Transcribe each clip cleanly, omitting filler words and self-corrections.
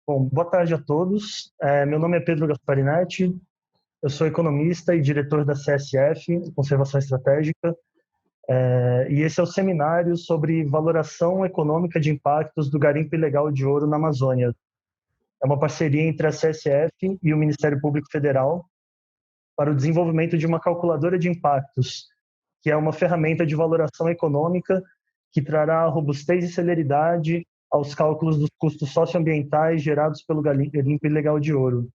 Bom, boa tarde a todos. Meu nome é Pedro Gasparinetti, eu sou economista e diretor da CSF, Conservação Estratégica, e esse é o seminário sobre valoração econômica de impactos do garimpo ilegal de ouro na Amazônia. É uma parceria entre a CSF e o Ministério Público Federal para o desenvolvimento de uma calculadora de impactos, que é uma ferramenta de valoração econômica que trará robustez e celeridade aos cálculos dos custos socioambientais gerados pelo garimpo ilegal de ouro.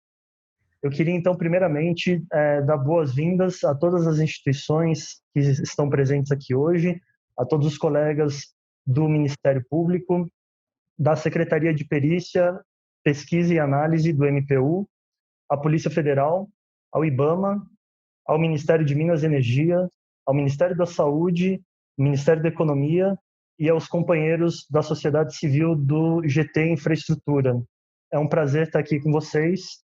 Eu queria, então, primeiramente, dar boas-vindas a todas as instituições que estão presentes aqui hoje, a todos os colegas do Ministério Público, da Secretaria de Perícia, Pesquisa e Análise do MPU, à Polícia Federal, ao IBAMA, ao Ministério de Minas e Energia, ao Ministério da Saúde, Ministério da Economia e aos companheiros da sociedade civil do GT Infraestrutura. É um prazer estar aqui com vocês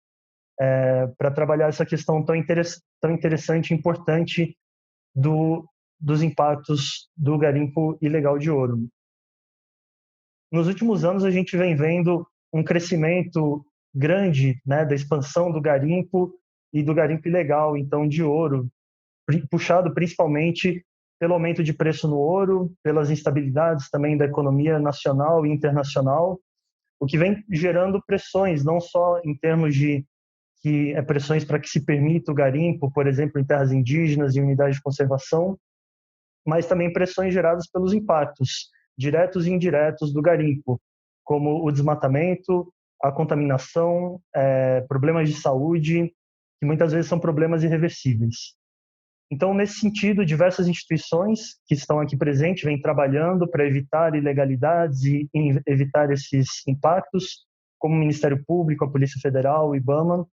para trabalhar essa questão tão interessante e importante dos impactos do garimpo ilegal de ouro. Nos últimos anos, a gente vem vendo um crescimento grande, né, da expansão do garimpo e do garimpo ilegal, então, de ouro, puxado principalmente pelo aumento de preço no ouro, pelas instabilidades também da economia nacional e internacional, o que vem gerando pressões, não só em termos de pressões para que se permita o garimpo, por exemplo, em terras indígenas e unidades de conservação, mas também pressões geradas pelos impactos diretos e indiretos do garimpo, como o desmatamento, a contaminação, problemas de saúde, que muitas vezes são problemas irreversíveis. Então, nesse sentido, diversas instituições que estão aqui presentes vêm trabalhando para evitar ilegalidades e evitar esses impactos, como o Ministério Público, a Polícia Federal, o IBAMA,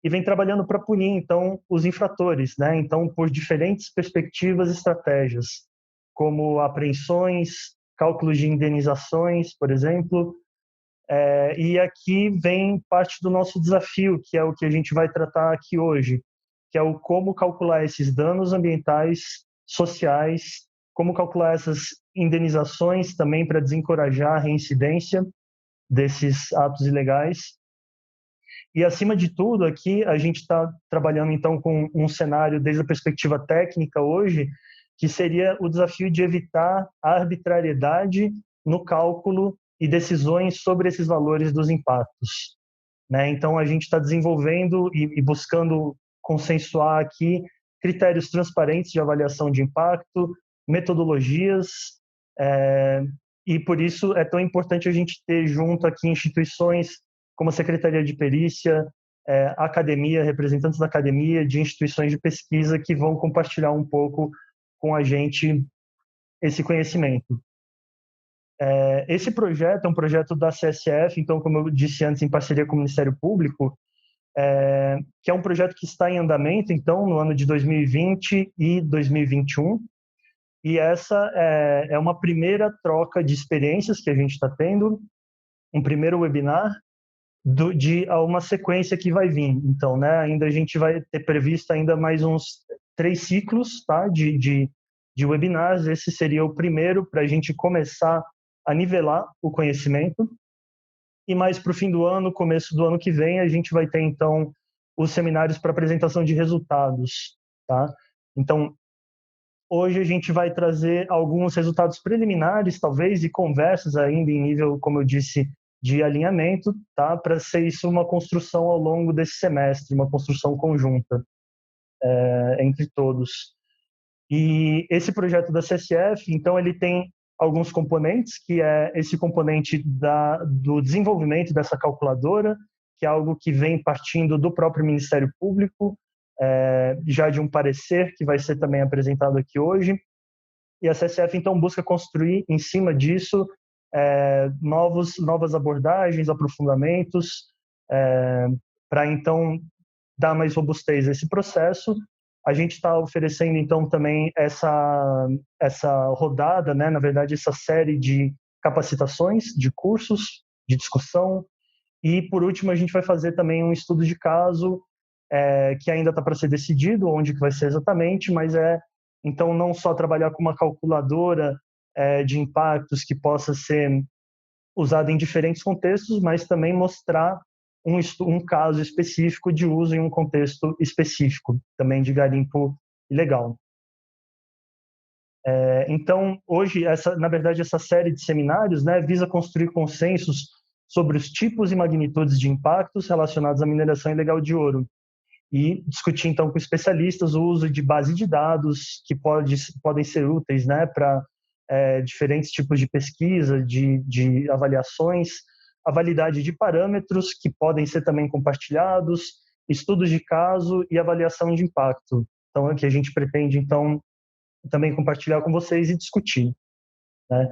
e vem trabalhando para punir, então, os infratores, né? Então, por diferentes perspectivas e estratégias, como apreensões, cálculos de indenizações, por exemplo. E aqui vem parte do nosso desafio, que é o que a gente vai tratar aqui hoje, que é o como calcular esses danos ambientais, sociais, como calcular essas indenizações também para desencorajar a reincidência desses atos ilegais. E, acima de tudo, aqui a gente está trabalhando, então, com um cenário desde a perspectiva técnica hoje, que seria o desafio de evitar a arbitrariedade no cálculo e decisões sobre esses valores dos impactos, né? Então, a gente está desenvolvendo e buscando consensuar aqui critérios transparentes de avaliação de impacto, metodologias, e por isso é tão importante a gente ter junto aqui instituições como a Secretaria de Perícia, academia, representantes da academia, de instituições de pesquisa que vão compartilhar um pouco com a gente esse conhecimento. Esse projeto é um projeto da CSF, então, como eu disse antes, em parceria com o Ministério Público, que é um projeto que está em andamento, então, no ano de 2020 e 2021, e essa é uma primeira troca de experiências que a gente está tendo, um primeiro webinar, de uma sequência que vai vir. Então, né, ainda a gente vai ter previsto ainda mais uns 3 ciclos, tá, de webinars. Esse seria o primeiro para a gente começar a nivelar o conhecimento. E mais para o fim do ano, começo do ano que vem, a gente vai ter, então, os seminários para apresentação de resultados, tá? Então, hoje a gente vai trazer alguns resultados preliminares, talvez, e conversas ainda em nível, como eu disse, de alinhamento, tá? Para ser isso uma construção ao longo desse semestre, uma construção conjunta entre todos. E esse projeto da CSF, então, ele tem alguns componentes, que é esse componente do desenvolvimento dessa calculadora, que é algo que vem partindo do próprio Ministério Público, já de um parecer que vai ser também apresentado aqui hoje. E a CSF, então, busca construir, em cima disso, novas abordagens, aprofundamentos, para, então, dar mais robustez a esse processo. A gente está oferecendo, então, também essa rodada, né, na verdade, essa série de capacitações, de cursos, de discussão. E, por último, a gente vai fazer também um estudo de caso, que ainda está para ser decidido, onde que vai ser exatamente, mas então, não só trabalhar com uma calculadora de impactos que possa ser usada em diferentes contextos, mas também mostrar um caso específico de uso em um contexto específico, também de garimpo ilegal. Então, hoje, na verdade, essa série de seminários, né, visa construir consensos sobre os tipos e magnitudes de impactos relacionados à mineração ilegal de ouro e discutir, então, com especialistas o uso de base de dados que podem ser úteis, né, para diferentes tipos de pesquisa, de avaliações, a validade de parâmetros que podem ser também compartilhados, estudos de caso e avaliação de impacto. Então, é que a gente pretende, então, também compartilhar com vocês e discutir, né?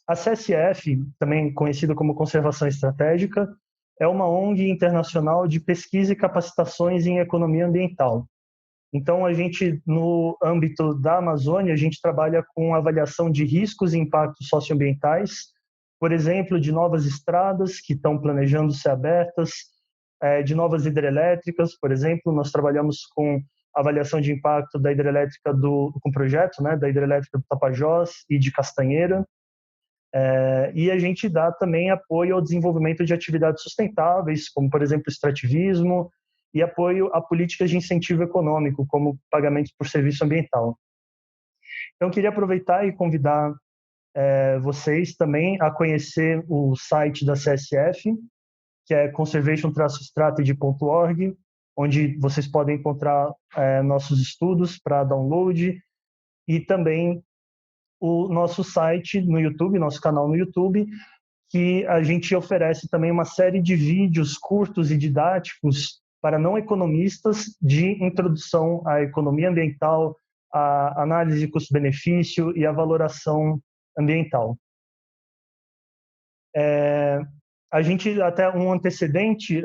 A CSF, também conhecida como Conservação Estratégica, é uma ONG internacional de pesquisa e capacitações em economia ambiental. Então, a gente, no âmbito da Amazônia, a gente trabalha com avaliação de riscos e impactos socioambientais, por exemplo, de novas estradas que estão planejando ser abertas, de novas hidrelétricas, por exemplo, nós trabalhamos com avaliação de impacto da hidrelétrica com projeto, né, da hidrelétrica do Tapajós e de Castanheira, e a gente dá também apoio ao desenvolvimento de atividades sustentáveis, como, por exemplo, extrativismo, e apoio a políticas de incentivo econômico, como pagamentos por serviço ambiental. Então, queria aproveitar e convidar vocês também a conhecer o site da CSF, que é conservation-strategy.org, onde vocês podem encontrar nossos estudos para download, e também o nosso site no YouTube, nosso canal no YouTube, que a gente oferece também uma série de vídeos curtos e didáticos para não economistas de introdução à economia ambiental, à análise de custo-benefício e à valoração ambiental. A gente, até um antecedente,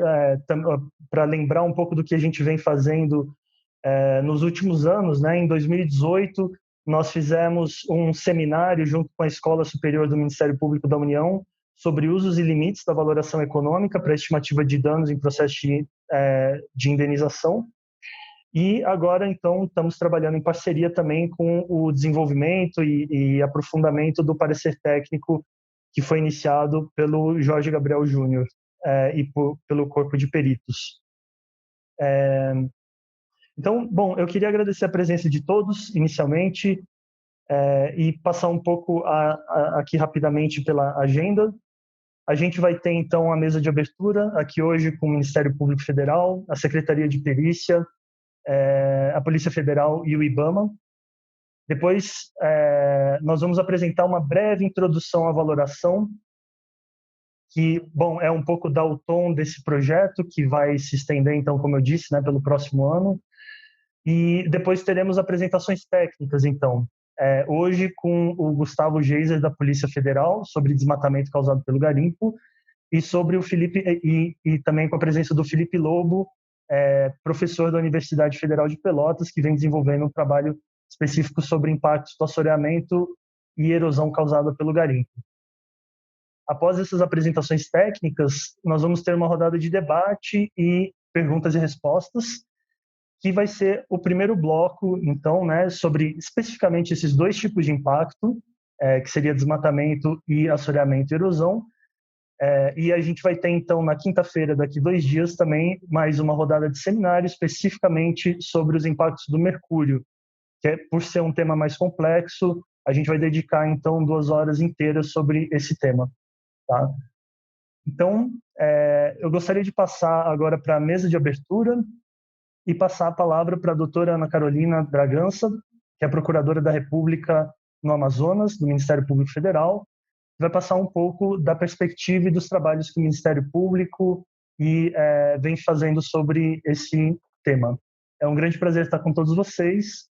para lembrar um pouco do que a gente vem fazendo nos últimos anos, né? Em 2018, nós fizemos um seminário junto com a Escola Superior do Ministério Público da União sobre usos e limites da valoração econômica para estimativa de danos em processo de indenização. E agora, então, estamos trabalhando em parceria também com o desenvolvimento e aprofundamento do parecer técnico que foi iniciado pelo Jorge Gabriel Júnior e pelo Corpo de Peritos. Então, bom, eu queria agradecer a presença de todos, inicialmente, e passar um pouco aqui rapidamente pela agenda. A gente vai ter, então, a mesa de abertura, aqui hoje com o Ministério Público Federal, a Secretaria de Perícia, a Polícia Federal e o IBAMA. Depois, nós vamos apresentar uma breve introdução à valoração, que, bom, é um pouco dar o tom desse projeto, que vai se estender, então, como eu disse, né, pelo próximo ano. E depois teremos apresentações técnicas, então. Hoje com o Gustavo Geiser, da Polícia Federal, sobre desmatamento causado pelo garimpo, e sobre o Felipe, e também com a presença do Felipe Lobo, professor da Universidade Federal de Pelotas, que vem desenvolvendo um trabalho específico sobre impactos do assoreamento e erosão causada pelo garimpo. Após essas apresentações técnicas, nós vamos ter uma rodada de debate e perguntas e respostas, que vai ser o primeiro bloco, então, né, sobre especificamente esses dois tipos de impacto, que seria desmatamento e assoreamento e erosão. E a gente vai ter, então, na quinta-feira, daqui 2 dias, também mais uma rodada de seminário especificamente sobre os impactos do mercúrio, que por ser um tema mais complexo, a gente vai dedicar, então, 2 horas inteiras sobre esse tema. Tá? Então, eu gostaria de passar agora para a mesa de abertura e passar a palavra para a doutora Ana Carolina Bragança, que é procuradora da República no Amazonas, do Ministério Público Federal, que vai passar um pouco da perspectiva e dos trabalhos que o Ministério Público vem fazendo sobre esse tema. É um grande prazer estar com todos vocês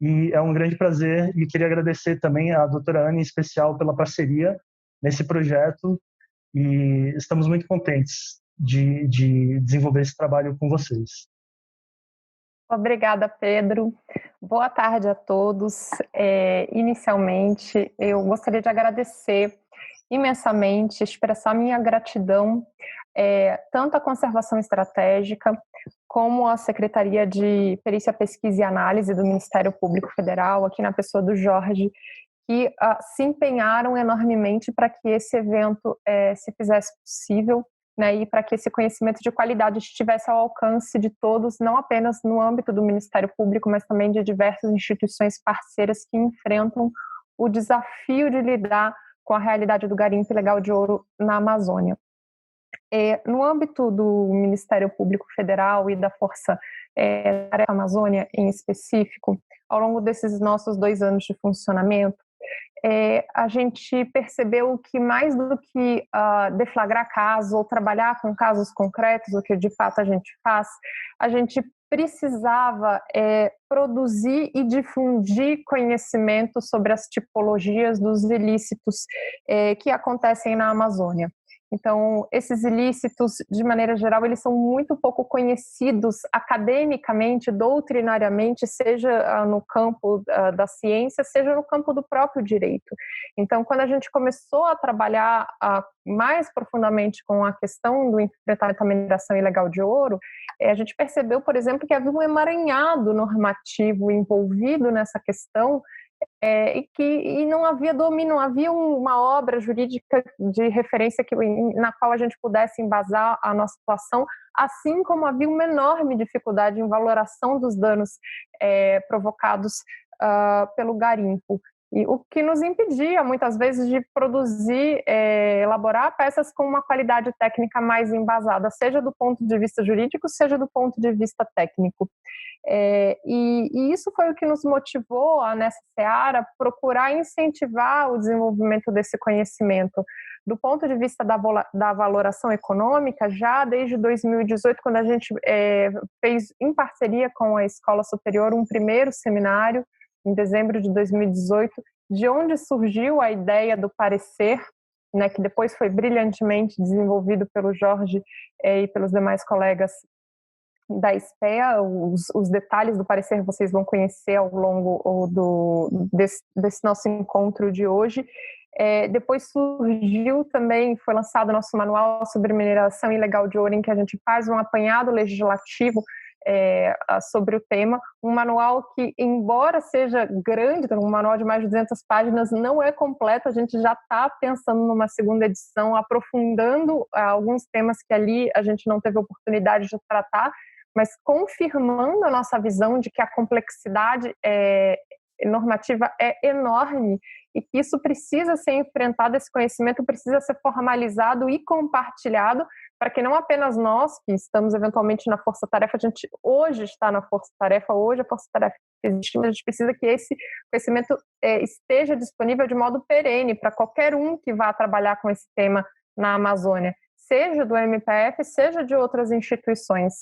e é um grande prazer e queria agradecer também à doutora Ana, em especial, pela parceria nesse projeto e estamos muito contentes de desenvolver esse trabalho com vocês. Obrigada, Pedro. Boa tarde a todos. Inicialmente, eu gostaria de agradecer imensamente, expressar minha gratidão tanto à Conservação Estratégica como à Secretaria de Perícia, Pesquisa e Análise do Ministério Público Federal, aqui na pessoa do Jorge, que se empenharam enormemente para que esse evento se fizesse possível, né, e para que esse conhecimento de qualidade estivesse ao alcance de todos, não apenas no âmbito do Ministério Público, mas também de diversas instituições parceiras que enfrentam o desafio de lidar com a realidade do garimpo ilegal de ouro na Amazônia. No âmbito do Ministério Público Federal e da Força Tarefa Amazônia em específico, ao longo desses nossos 2 anos de funcionamento, a gente percebeu que mais do que deflagrar casos ou trabalhar com casos concretos, o que de fato a gente faz, a gente precisava produzir e difundir conhecimento sobre as tipologias dos ilícitos que acontecem na Amazônia. Então, esses ilícitos, de maneira geral, eles são muito pouco conhecidos academicamente, doutrinariamente, seja no campo da ciência, seja no campo do próprio direito. Então, quando a gente começou a trabalhar mais profundamente com a questão do enfrentamento à mineração ilegal de ouro, a gente percebeu, por exemplo, que havia um emaranhado normativo envolvido nessa questão, e não havia domínio, não havia uma obra jurídica de referência na qual a gente pudesse embasar a nossa atuação, assim como havia uma enorme dificuldade em valoração dos danos provocados pelo garimpo. E o que nos impedia, muitas vezes, de produzir, elaborar peças com uma qualidade técnica mais embasada, seja do ponto de vista jurídico, seja do ponto de vista técnico. E isso foi o que nos motivou, nessa seara, procurar incentivar o desenvolvimento desse conhecimento. Do ponto de vista da valoração econômica, já desde 2018, quando a gente fez, em parceria com a Escola Superior, um primeiro seminário, em dezembro de 2018, de onde surgiu a ideia do parecer, né, que depois foi brilhantemente desenvolvido pelo Jorge e pelos demais colegas da SPEA. Os detalhes do parecer vocês vão conhecer ao longo desse nosso encontro de hoje. Depois surgiu também, foi lançado nosso manual sobre mineração ilegal de ouro, em que a gente faz um apanhado legislativo sobre o tema, um manual que, embora seja grande, um manual de mais de 200 páginas, não é completo. A gente já está pensando numa segunda edição, aprofundando alguns temas que ali a gente não teve oportunidade de tratar, mas confirmando a nossa visão de que a complexidade normativa é enorme e que isso precisa ser enfrentado, esse conhecimento precisa ser formalizado e compartilhado, para que não apenas nós, que estamos eventualmente na força-tarefa, a gente hoje está na força-tarefa, hoje a força-tarefa existe, mas a gente precisa que esse conhecimento esteja disponível de modo perene para qualquer um que vá trabalhar com esse tema na Amazônia, seja do MPF, seja de outras instituições.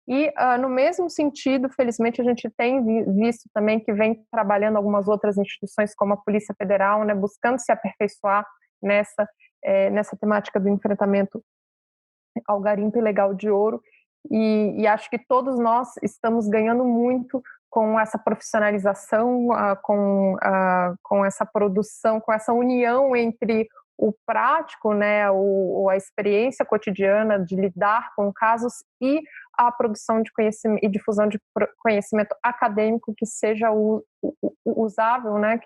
E, no mesmo sentido, felizmente, a gente tem visto também que vem trabalhando algumas outras instituições, como a Polícia Federal, né, buscando se aperfeiçoar nessa temática do enfrentamento ao garimpo ilegal de ouro, e acho que todos nós estamos ganhando muito com essa profissionalização, com essa produção, com essa união entre o prático, né, a experiência cotidiana de lidar com casos e a produção de conhecimento e difusão de conhecimento acadêmico que seja usável, né,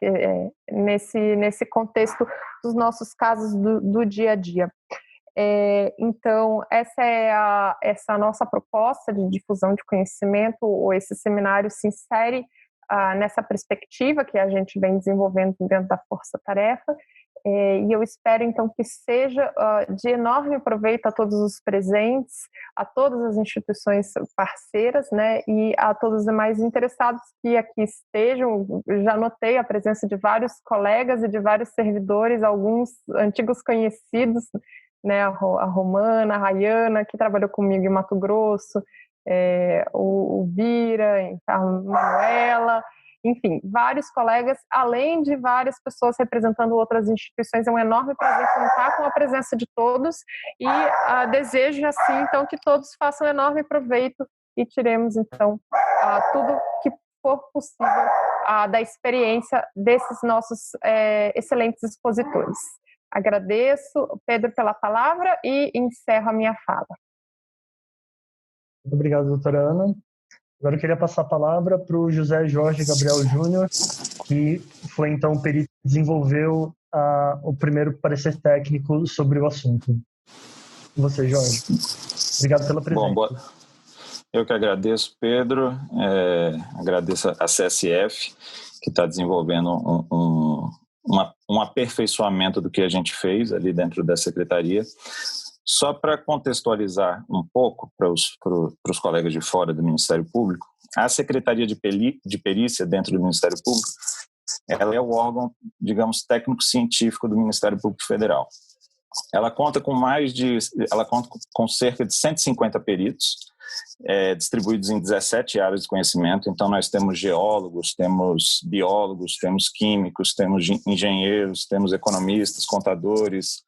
nesse contexto dos nossos casos do dia a dia. Então, essa é essa nossa proposta de difusão de conhecimento, ou esse seminário se insere nessa perspectiva que a gente vem desenvolvendo dentro da Força Tarefa, e eu espero, então, que seja de enorme proveito a todos os presentes, a todas as instituições parceiras, né, e a todos os demais interessados que aqui estejam. Já notei a presença de vários colegas e de vários servidores, alguns antigos conhecidos, né, a Romana, a Rayana, que trabalhou comigo em Mato Grosso, o Bira, a Manuela, enfim, vários colegas, além de várias pessoas representando outras instituições. É um enorme prazer contar com a presença de todos e desejo, assim, então, que todos façam enorme proveito e tiremos, então, tudo que for possível da experiência desses nossos excelentes expositores. Agradeço, Pedro, pela palavra e encerro a minha fala. Muito obrigado, doutora Ana. Agora eu queria passar a palavra para o José Jorge Gabriel Júnior, que foi, então, perito desenvolveu o primeiro parecer técnico sobre o assunto. Você, Jorge. Obrigado pela presença. Bom, eu que agradeço, Pedro. Agradeço a CSF, que está desenvolvendo um aperfeiçoamento do que a gente fez ali dentro da secretaria. Só para contextualizar um pouco para os colegas de fora do Ministério Público, a Secretaria de Perícia dentro do Ministério Público, ela é o órgão, digamos, técnico-científico do Ministério Público Federal. Ela conta com cerca de 150 peritos, distribuídos em 17 áreas de conhecimento. Então, nós temos geólogos, temos biólogos, temos químicos, temos engenheiros, temos economistas, contadores,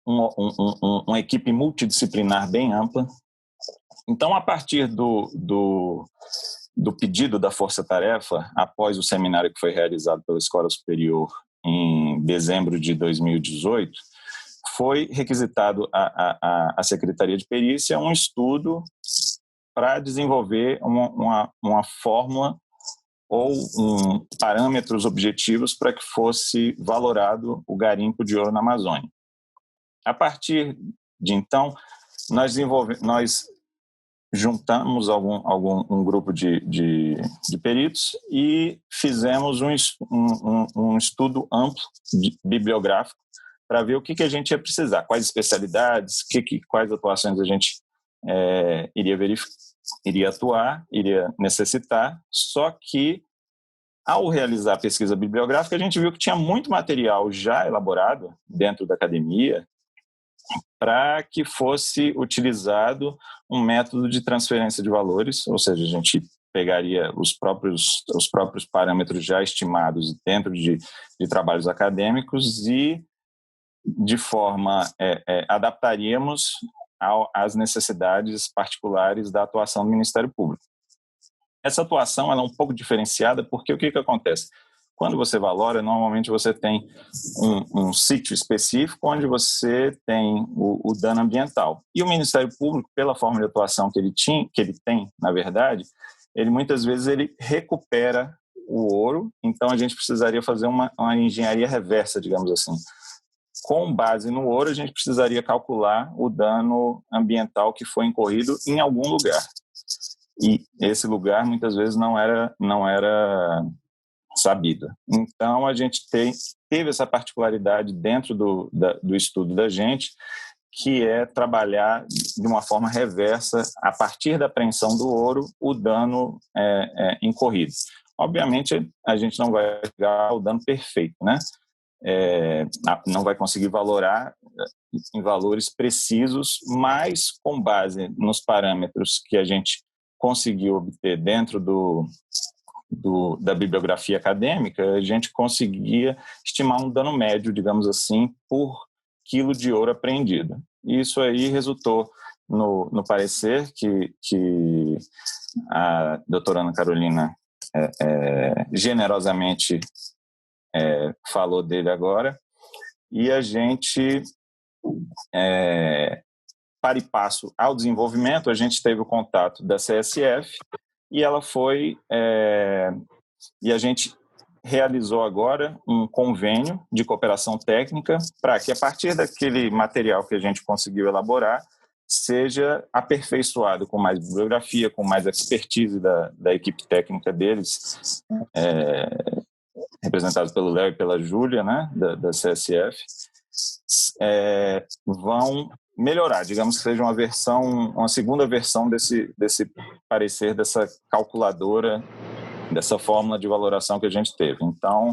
uma equipe multidisciplinar bem ampla. Então, a partir do pedido da Força Tarefa, após o seminário que foi realizado pela Escola Superior em dezembro de 2018, foi requisitado à Secretaria de Perícia um estudo para desenvolver uma fórmula ou parâmetros objetivos para que fosse valorado o garimpo de ouro na Amazônia. A partir de então, nós juntamos um grupo de peritos e fizemos um estudo amplo bibliográfico para ver o que a gente ia precisar, quais especialidades, quais atuações a gente iria atuar, iria necessitar. Só que, ao realizar a pesquisa bibliográfica, a gente viu que tinha muito material já elaborado dentro da academia para que fosse utilizado um método de transferência de valores, ou seja, a gente pegaria os próprios parâmetros já estimados dentro de trabalhos acadêmicos e, de forma, adaptaríamos às necessidades particulares da atuação do Ministério Público. Essa atuação ela é um pouco diferenciada porque o que acontece? Quando você valora, normalmente você tem um sítio específico onde você tem o dano ambiental. E o Ministério Público, pela forma de atuação que ele tem, na verdade, ele muitas vezes ele recupera o ouro, então a gente precisaria fazer uma engenharia reversa, digamos assim. Com base no ouro, a gente precisaria calcular o dano ambiental que foi incorrido em algum lugar. E esse lugar, muitas vezes, não era sabido. Então, a gente teve essa particularidade dentro do estudo da gente, que é trabalhar de uma forma reversa, a partir da apreensão do ouro, o dano incorrido. Obviamente, a gente não vai pegar o dano perfeito, né? Não vai conseguir valorar em valores precisos, mas com base nos parâmetros que a gente conseguiu obter dentro da bibliografia acadêmica, a gente conseguia estimar um dano médio, digamos assim, por quilo de ouro apreendido. E isso aí resultou no parecer que a doutora Ana Carolina generosamente falou dele agora, e a gente, para e passo ao desenvolvimento, a gente teve o contato da CSF, e ela foi, e a gente realizou agora um convênio de cooperação técnica para que, a partir daquele material que a gente conseguiu elaborar, seja aperfeiçoado com mais bibliografia, com mais expertise da equipe técnica deles, representados pelo Léo e pela Júlia, né, da CSF, vão melhorar, digamos que seja uma segunda versão desse parecer, dessa calculadora, dessa fórmula de valoração que a gente teve. Então,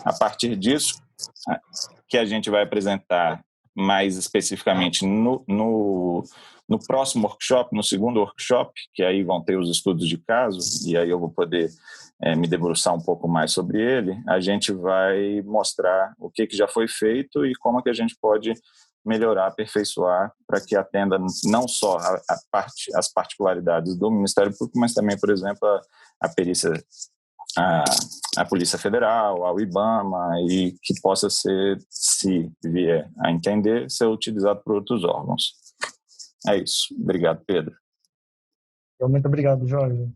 a partir disso, que a gente vai apresentar mais especificamente no próximo workshop, no segundo workshop, que aí vão ter os estudos de caso, e aí eu vou poder me debruçar um pouco mais sobre ele, a gente vai mostrar o que já foi feito e como é que a gente pode melhorar, aperfeiçoar, para que atenda não só as particularidades do Ministério Público, mas também, por exemplo, a perícia, a Polícia Federal, ao IBAMA, e que possa ser, se vier a entender, ser utilizado por outros órgãos. É isso. Obrigado, Pedro. Muito obrigado, Jorge.